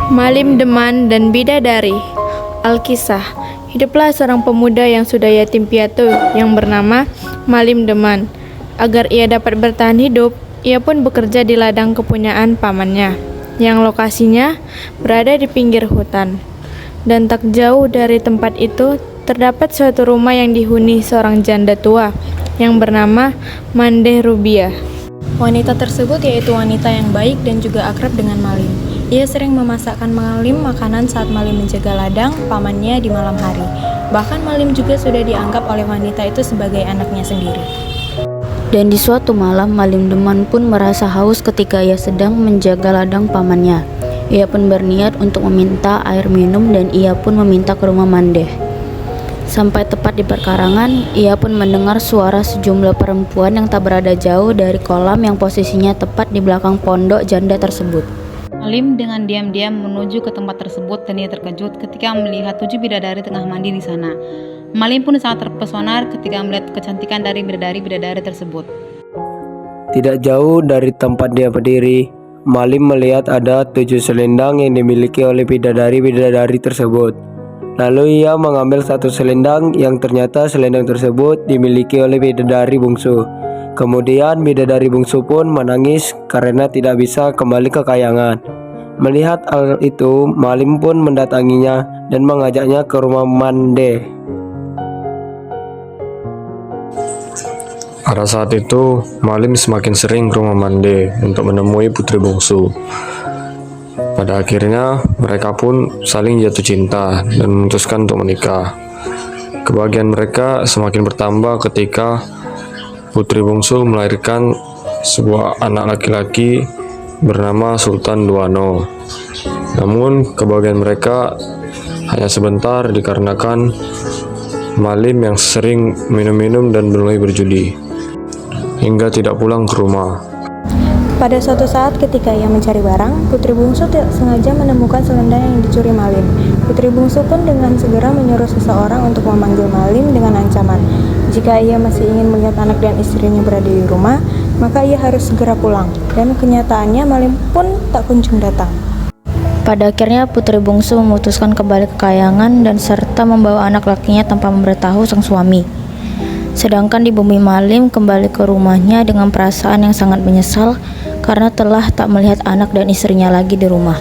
Malim Deman dan Bidadari. Alkisah, hiduplah seorang pemuda yang sudah yatim piatu yang bernama Malim Deman. Agar ia dapat bertahan hidup, ia pun bekerja di ladang kepunyaan pamannya, yang lokasinya berada di pinggir hutan. Dan tak jauh dari tempat itu, terdapat suatu rumah yang dihuni seorang janda tua yang bernama Mandeh Rubiah. Wanita tersebut yaitu wanita yang baik dan juga akrab dengan Malim. Ia sering memasakkan Malim makanan saat Malim menjaga ladang pamannya di malam hari. Bahkan Malim juga sudah dianggap oleh wanita itu sebagai anaknya sendiri. Dan di suatu malam, Malim Deman pun merasa haus ketika ia sedang menjaga ladang pamannya. Ia pun berniat untuk meminta air minum dan ia pun meminta ke rumah Mandeh. Sampai tepat di perkarangan, ia pun mendengar suara sejumlah perempuan yang tak berada jauh dari kolam yang posisinya tepat di belakang pondok janda tersebut. Malim dengan diam-diam menuju ke tempat tersebut dan ia terkejut ketika melihat 7 bidadari tengah mandi di sana. Malim pun sangat terpesona ketika melihat kecantikan dari bidadari-bidadari tersebut. Tidak jauh dari tempat dia berdiri, Malim melihat ada 7 selendang yang dimiliki oleh bidadari-bidadari tersebut. Lalu ia mengambil satu selendang yang ternyata selendang tersebut dimiliki oleh bidadari bungsu. Kemudian bidadari bungsu pun menangis karena tidak bisa kembali ke kayangan. Melihat hal itu, Malim pun mendatanginya dan mengajaknya ke rumah Mandeh. Pada saat itu, Malim semakin sering ke rumah Mandeh untuk menemui putri bungsu. Pada akhirnya, mereka pun saling jatuh cinta dan memutuskan untuk menikah. Kebahagiaan mereka semakin bertambah ketika putri bungsu melahirkan sebuah anak laki-laki bernama Sultan Duano. Namun, kebahagiaan mereka hanya sebentar dikarenakan Malim yang sering minum-minum dan mulai berjudi, hingga tidak pulang ke rumah. Pada suatu saat ketika ia mencari barang, putri bungsu tidak sengaja menemukan selendang yang dicuri Malim. Putri bungsu pun dengan segera menyuruh seseorang untuk memanggil Malim dengan ancaman. Jika ia masih ingin melihat anak dan istrinya berada di rumah, maka ia harus segera pulang. Dan kenyataannya Malim pun tak kunjung datang. Pada akhirnya putri bungsu memutuskan kembali ke kayangan dan serta membawa anak lakinya tanpa memberitahu sang suami. Sedangkan di bumi Malim kembali ke rumahnya dengan perasaan yang sangat menyesal karena telah tak melihat anak dan istrinya lagi di rumah.